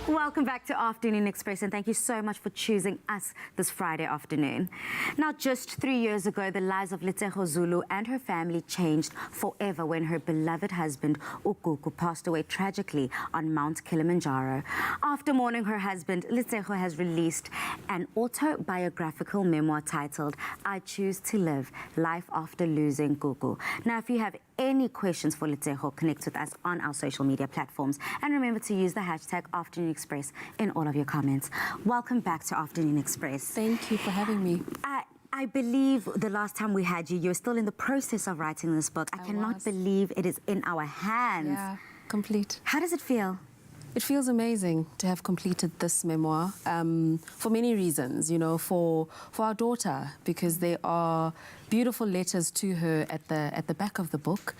Welcome back to Afternoon Express, and thank you so much for choosing us this Friday afternoon. Now, just 3 years ago, the lives of Letshego Zulu and her family changed forever when her beloved husband, Gugu, passed away tragically on Mount Kilimanjaro. After mourning her husband, Letshego has released an autobiographical memoir titled, I Choose to Live, Life After Losing Gugu. Now, if you have any questions for Letshego, connect with us on our social media platforms. And remember to use the hashtag Afternoon Express in all of your comments. Welcome back to Afternoon Express. Thank you for having me. I believe the last time we had you were still in the process of writing this book. I cannot believe it is in our hands. Yeah, complete. How does it feel? It feels amazing to have completed this memoir for many reasons, you know, for our daughter, because there are beautiful letters to her at the back of the book,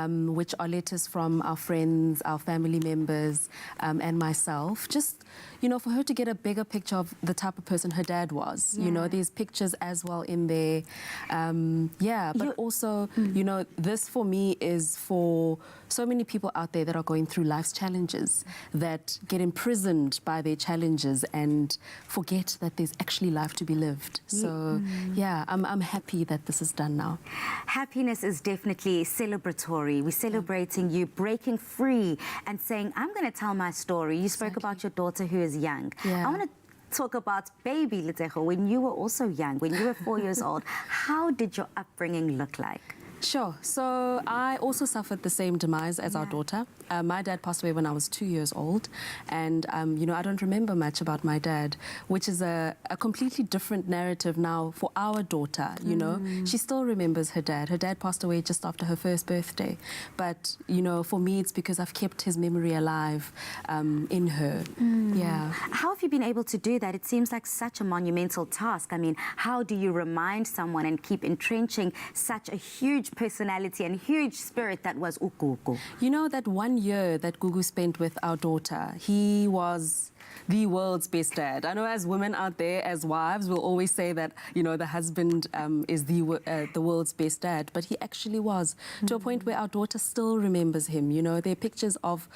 which are letters from our friends, our family members, and myself. Just, you know, for her to get a bigger picture of the type of person her dad was. You know, there's pictures as well in there. But also, you know, this for me is for so many people out there that are going through life's challenges, that get imprisoned by their challenges and forget that there's actually life to be lived. So, yeah, I'm happy that this is done now. Happiness is definitely celebratory. We're celebrating you breaking free and saying, I'm going to tell my story. You spoke about your daughter who is young. I want to talk about baby Letshego, when you were also young, when you were 4 years old. How did your upbringing look like? Sure. So I also suffered the same demise as our daughter. My dad passed away when I was 2 years old. And, you know, I don't remember much about my dad, which is a completely different narrative now for our daughter, you know. She still remembers her dad. Her dad passed away just after her first birthday. But, you know, for me, it's because I've kept his memory alive in her. Yeah. How have you been able to do that? It seems like such a monumental task. I mean, how do you remind someone and keep entrenching such a huge personality and huge spirit that was Gugu? You know, that 1 year that Gugu spent with our daughter, he was the world's best dad. I know as women out there, as wives, we'll always say that, you know, the husband is the world's best dad, but he actually was, to a point where our daughter still remembers him. You know, there are pictures of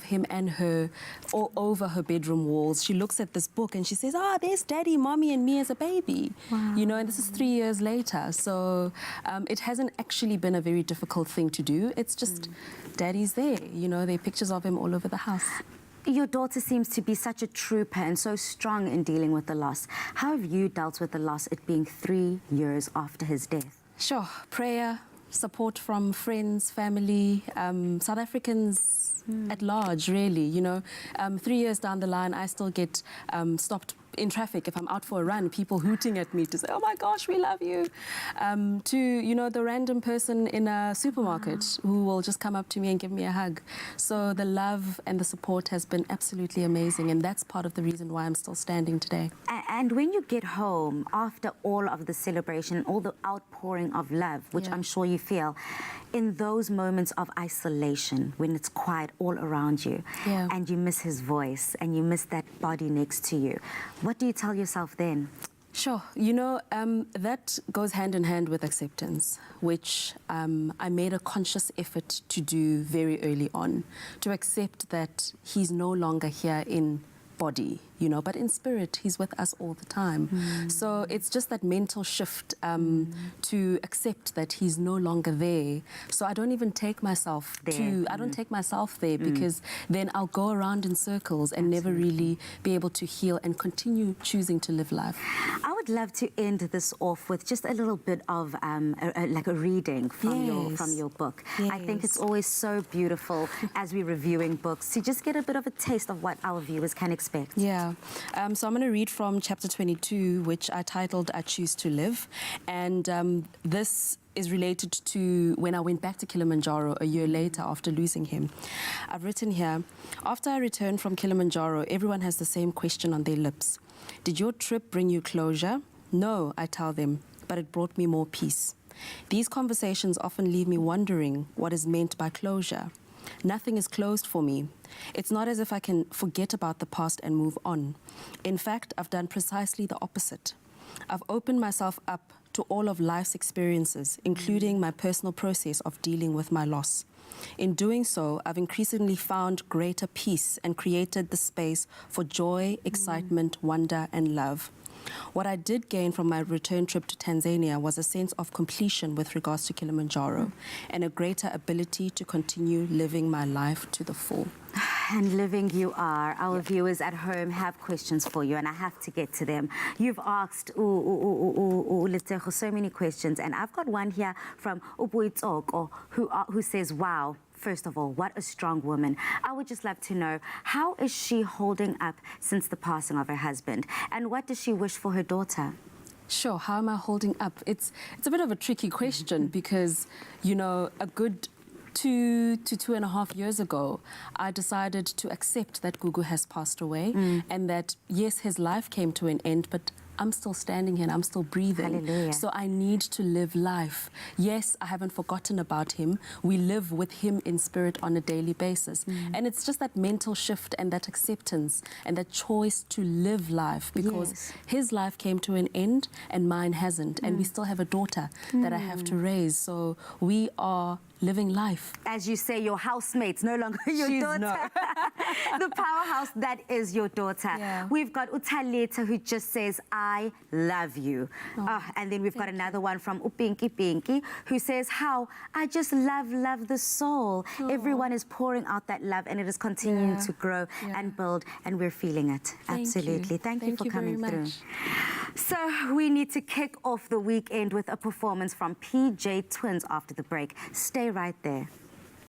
him and her all over her bedroom walls. She looks at this book and she says, there's daddy, mommy and me as a baby. Wow. You know, and this is 3 years later. So it hasn't actually been a very difficult thing to do. It's just daddy's there. You know, there are pictures of him all over the house. Your daughter seems to be such a trooper and so strong in dealing with the loss. How have you dealt with the loss, it being 3 years after his death? Sure. Prayer, support from friends, family, South Africans at large, really. You know, 3 years down the line, I still get stopped in traffic if I'm out for a run, people hooting at me to say, oh my gosh, we love you. To, you know, the random person in a supermarket who will just come up to me and give me a hug. So the love and the support has been absolutely amazing, and that's part of the reason why I'm still standing today. And when you get home, after all of the celebration, all the outpouring of love, which I'm sure you feel, in those moments of isolation, when it's quiet all around you, and you miss his voice, and you miss that body next to you, what do you tell yourself then? Sure. You know, that goes hand in hand with acceptance, which I made a conscious effort to do very early on, to accept that he's no longer here in body, you know, but in spirit, he's with us all the time. So it's just that mental shift to accept that he's no longer there. So I don't even take myself there. I don't take myself there because then I'll go around in circles and never really be able to heal and continue choosing to live life. I would love to end this off with just a little bit of like a reading from your book. I think it's always so beautiful as we're reviewing books to just get a bit of a taste of what our viewers can expect. Yeah. So I'm going to read from chapter 22, which I titled I Choose to Live. And this is related to when I went back to Kilimanjaro a year later after losing him. I've written here, after I returned from Kilimanjaro, everyone has the same question on their lips. Did your trip bring you closure? No, I tell them, but it brought me more peace. These conversations often leave me wondering what is meant by closure. Nothing is closed for me. It's not as if I can forget about the past and move on. In fact, I've done precisely the opposite. I've opened myself up to all of life's experiences, including my personal process of dealing with my loss. In doing so, I've increasingly found greater peace and created the space for joy, excitement, wonder, and love. What I did gain from my return trip to Tanzania was a sense of completion with regards to Kilimanjaro and a greater ability to continue living my life to the full. And living you are. Our viewers at home have questions for you, and I have to get to them. You've asked Letshego so many questions, and I've got one here from Ubuitsoko who says, wow, first of all, what a strong woman. I would just love to know, how is she holding up since the passing of her husband? And what does she wish for her daughter? Sure, how am I holding up? It's a bit of a tricky question because, you know, a good 2 to 2.5 years ago, I decided to accept that Gugu has passed away and that, yes, his life came to an end, but I'm still standing here and I'm still breathing. Hallelujah. So I need to live life. Yes, I haven't forgotten about him. We live with him in spirit on a daily basis. And it's just that mental shift and that acceptance and that choice to live life, because his life came to an end and mine hasn't. And we still have a daughter that I have to raise. So we are living life. As you say, your housemates, no longer your daughter. The powerhouse that is your daughter. Yeah. We've got Utaleta, who just says, I love you. And then we've got another one from Pinky, who says, how I just love the soul. Everyone is pouring out that love, and it is continuing to grow and build, and we're feeling it. Absolutely. Thank you for coming through. So we need to kick off the weekend with a performance from PJ Twins after the break. Stay right there.